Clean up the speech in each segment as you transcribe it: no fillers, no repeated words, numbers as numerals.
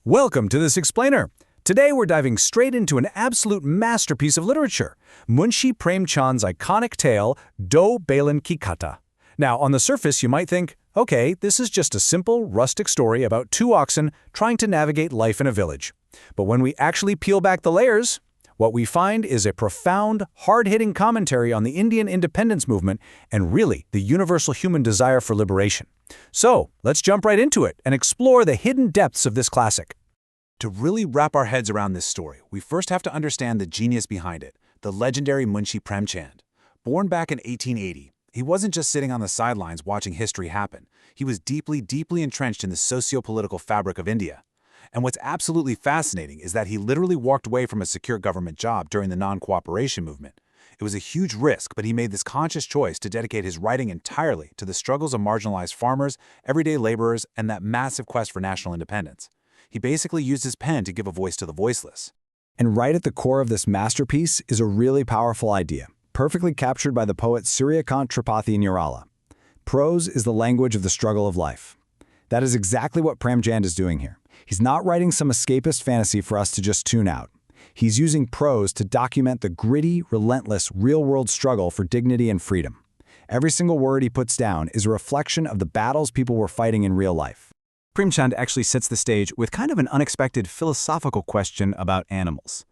Welcome to this explainer. Today we're diving straight into an absolute masterpiece of literature, Munshi Premchand's iconic tale, Do Bailon Ki Katha. Now, on the surface you might think, okay, this is just a simple, rustic story about two oxen trying to navigate life in a village. But when we actually peel back the layers, what we find is a profound, hard-hitting commentary on the Indian independence movement and really the universal human desire for liberation. So, let's jump right into it and explore the hidden depths of this classic. To really wrap our heads around this story, we first have to understand the genius behind it, the legendary Munshi Premchand. Born back in 1880, he wasn't just sitting on the sidelines watching history happen. He was deeply entrenched in the socio-political fabric of India. And what's absolutely fascinating is that he literally walked away from a secure government job during the non-cooperation movement. It was a huge risk, but he made this conscious choice to dedicate his writing entirely to the struggles of marginalized farmers, everyday laborers, and that massive quest for national independence. He basically used his pen to give a voice to the voiceless. And right at the core of this masterpiece is a really powerful idea, perfectly captured by the poet Suryakant Tripathi Nirala. Prose is the language of the struggle of life. That is exactly what Premchand is doing here. He's not writing some escapist fantasy for us to just tune out. He's using prose to document the gritty, relentless, real-world struggle for dignity and freedom. Every single word he puts down is a reflection of the battles people were fighting in real life. Premchand actually sets the stage with kind of an unexpected philosophical question about animals.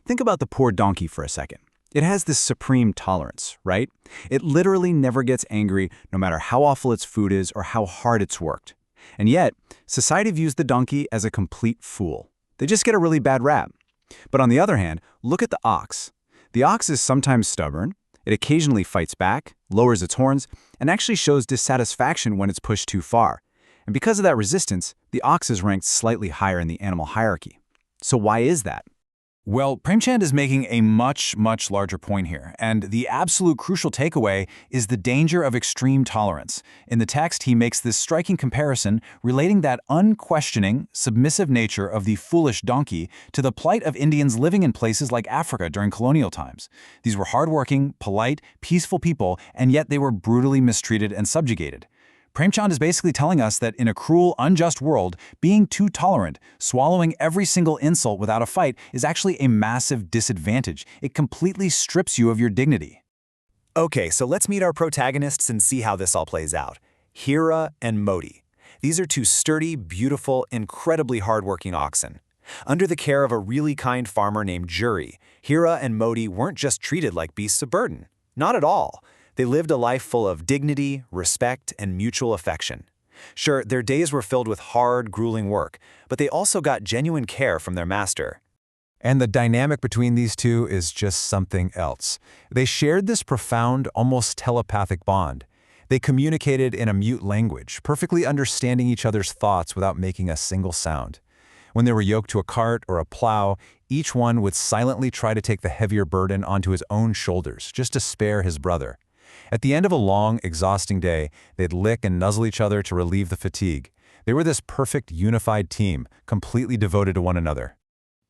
Think about the poor donkey for a second. It has this supreme tolerance, right? It literally never gets angry no matter how awful its food is or how hard it's worked. And yet, society views the donkey as a complete fool. They just get a really bad rap. But on the other hand, look at the ox. The ox is sometimes stubborn, it occasionally fights back, lowers its horns, and actually shows dissatisfaction when it's pushed too far. And because of that resistance, the ox is ranked slightly higher in the animal hierarchy. So why is that? Well, Premchand is making a much larger point here, and the absolute crucial takeaway is the danger of extreme tolerance. In the text, he makes this striking comparison relating that unquestioning, submissive nature of the foolish donkey to the plight of Indians living in places like Africa during colonial times. These were hardworking, polite, peaceful people, and yet they were brutally mistreated and subjugated. Premchand is basically telling us that in a cruel, unjust world, being too tolerant, swallowing every single insult without a fight, is actually a massive disadvantage. It completely strips you of your dignity. Okay, so let's meet our protagonists and see how this all plays out. Hira and Modi. These are two sturdy, beautiful, incredibly hardworking oxen. Under the care of a really kind farmer named Juri, Hira and Modi weren't just treated like beasts of burden. Not at all. They lived a life full of dignity, respect, and mutual affection. Sure, their days were filled with hard, grueling work, but they also got genuine care from their master. And the dynamic between these two is just something else. They shared this profound, almost telepathic bond. They communicated in a mute language, perfectly understanding each other's thoughts without making a single sound. When they were yoked to a cart or a plow, each one would silently try to take the heavier burden onto his own shoulders, just to spare his brother. At the end of a long, exhausting day, they'd lick and nuzzle each other to relieve the fatigue. They were this perfect, unified team, completely devoted to one another.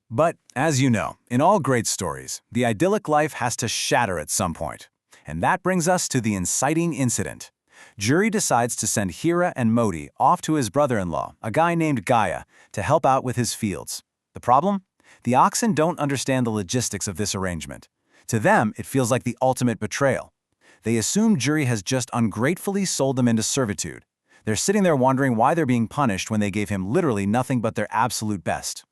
But, as you know, in all great stories, the idyllic life has to shatter at some point. And that brings us to the inciting incident. Juri decides to send Hira and Modi off to his brother-in-law, a guy named Gaya, to help out with his fields. The problem? The oxen don't understand the logistics of this arrangement. To them, it feels like the ultimate betrayal. They assume Juri has just ungratefully sold them into servitude. They're sitting there wondering why they're being punished when they gave him literally nothing but their absolute best.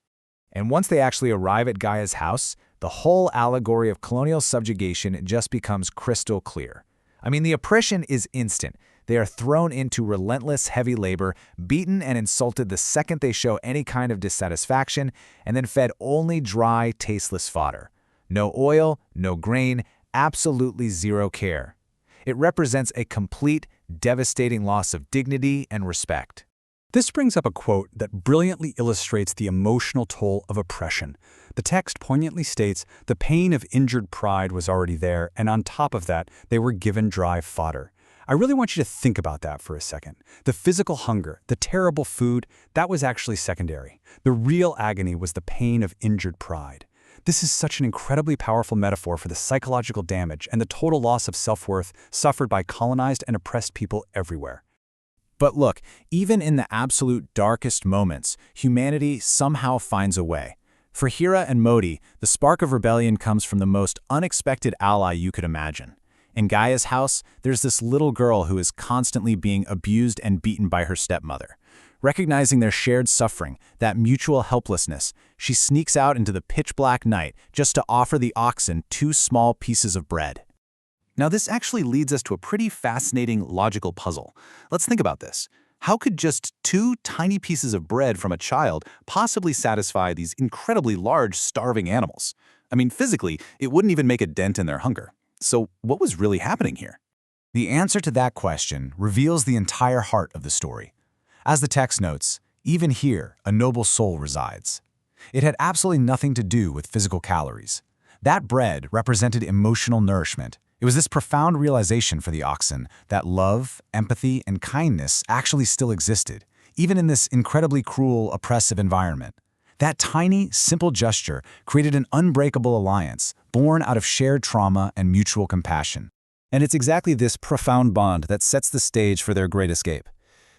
And once they actually arrive at Gaya's house, the whole allegory of colonial subjugation just becomes crystal clear. I mean, the oppression is instant. They are thrown into relentless, heavy labor, beaten and insulted the second they show any kind of dissatisfaction, and then fed only dry, tasteless fodder. No oil, no grain, absolutely zero care. It represents a complete, devastating loss of dignity and respect. This brings up a quote that brilliantly illustrates the emotional toll of oppression. The text poignantly states, "The pain of injured pride was already there, and on top of that, they were given dry fodder." I really want you to think about that for a second. The physical hunger, the terrible food, that was actually secondary. The real agony was the pain of injured pride. This is such an incredibly powerful metaphor for the psychological damage and the total loss of self-worth suffered by colonized and oppressed people everywhere. But look, even in the absolute darkest moments, humanity somehow finds a way. For Hira and Modi, the spark of rebellion comes from the most unexpected ally you could imagine. In Gaia's house, there's this little girl who is constantly being abused and beaten by her stepmother. Recognizing their shared suffering, that mutual helplessness, she sneaks out into the pitch-black night just to offer the oxen 2 small pieces of bread. Now, this actually leads us to a pretty fascinating logical puzzle. Let's think about this. How could just 2 tiny pieces of bread from a child possibly satisfy these incredibly large, starving animals? I mean, physically, it wouldn't even make a dent in their hunger. So what was really happening here? The answer to that question reveals the entire heart of the story. As the text notes, even here, a noble soul resides. It had absolutely nothing to do with physical calories. That bread represented emotional nourishment. It was this profound realization for the oxen that love, empathy, and kindness actually still existed, even in this incredibly cruel, oppressive environment. That tiny, simple gesture created an unbreakable alliance, born out of shared trauma and mutual compassion. And it's exactly this profound bond that sets the stage for their great escape.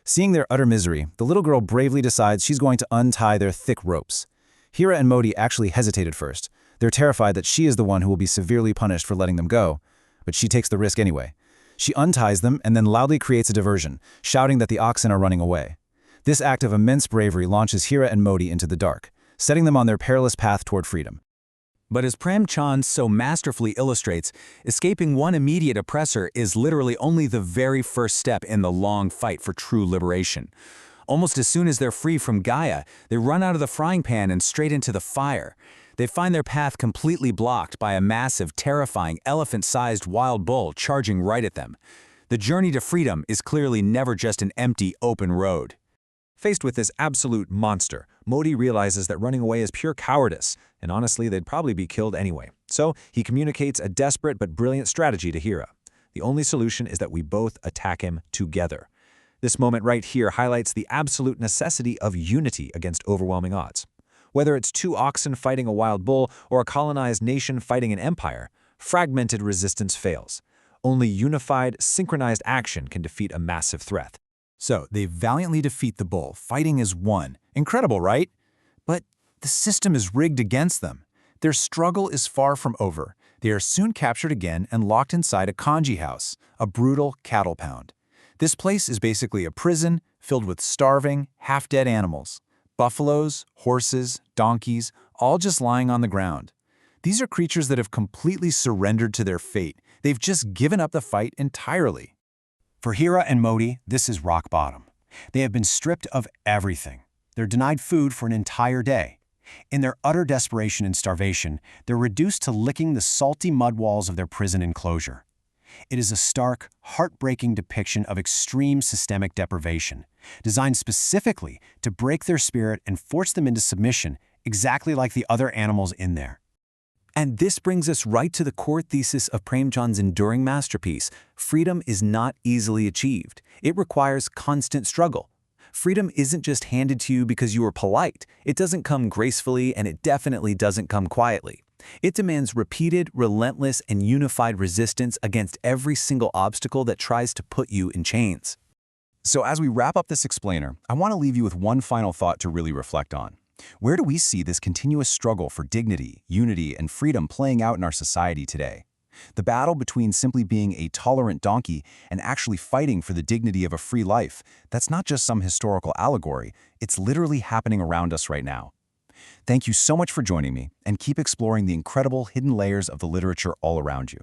Seeing their utter misery, the little girl bravely decides she's going to untie their thick ropes. Hira and Modi actually hesitated first. They're terrified that she is the one who will be severely punished for letting them go, but she takes the risk anyway. She unties them and then loudly creates a diversion, shouting that the oxen are running away. This act of immense bravery launches Hira and Modi into the dark, setting them on their perilous path toward freedom. But as Prem Chand so masterfully illustrates, escaping one immediate oppressor is literally only the very first step in the long fight for true liberation. Almost as soon as they're free from Gaia, they run out of the frying pan and straight into the fire. They find their path completely blocked by a massive, terrifying, elephant-sized wild bull charging right at them. The journey to freedom is clearly never just an empty, open road. Faced with this absolute monster, Modi realizes that running away is pure cowardice, and honestly, they'd probably be killed anyway. So he communicates a desperate but brilliant strategy to Hira. The only solution is that we both attack him together. This moment right here highlights the absolute necessity of unity against overwhelming odds. Whether it's 2 oxen fighting a wild bull or a colonized nation fighting an empire, fragmented resistance fails. Only unified, synchronized action can defeat a massive threat. So they valiantly defeat the bull, fighting as one. Incredible, right? But the system is rigged against them. Their struggle is far from over. They are soon captured again and locked inside a kanji house, a brutal cattle pound. This place is basically a prison filled with starving, half-dead animals. Buffaloes, horses, donkeys, all just lying on the ground. These are creatures that have completely surrendered to their fate. They've just given up the fight entirely. For Hira and Modi, this is rock bottom. They have been stripped of everything. They're denied food for an entire day. In their utter desperation and starvation, they're reduced to licking the salty mud walls of their prison enclosure. It is a stark, heartbreaking depiction of extreme systemic deprivation, designed specifically to break their spirit and force them into submission, exactly like the other animals in there. And this brings us right to the core thesis of Prem Chand's enduring masterpiece. Freedom is not easily achieved. It requires constant struggle. Freedom isn't just handed to you because you were polite. It doesn't come gracefully, and it definitely doesn't come quietly. It demands repeated, relentless, and unified resistance against every single obstacle that tries to put you in chains. So as we wrap up this explainer, I want to leave you with one final thought to really reflect on. Where do we see this continuous struggle for dignity, unity, and freedom playing out in our society today? The battle between simply being a tolerant donkey and actually fighting for the dignity of a free life, that's not just some historical allegory, it's literally happening around us right now. Thank you so much for joining me, and keep exploring the incredible hidden layers of the literature all around you.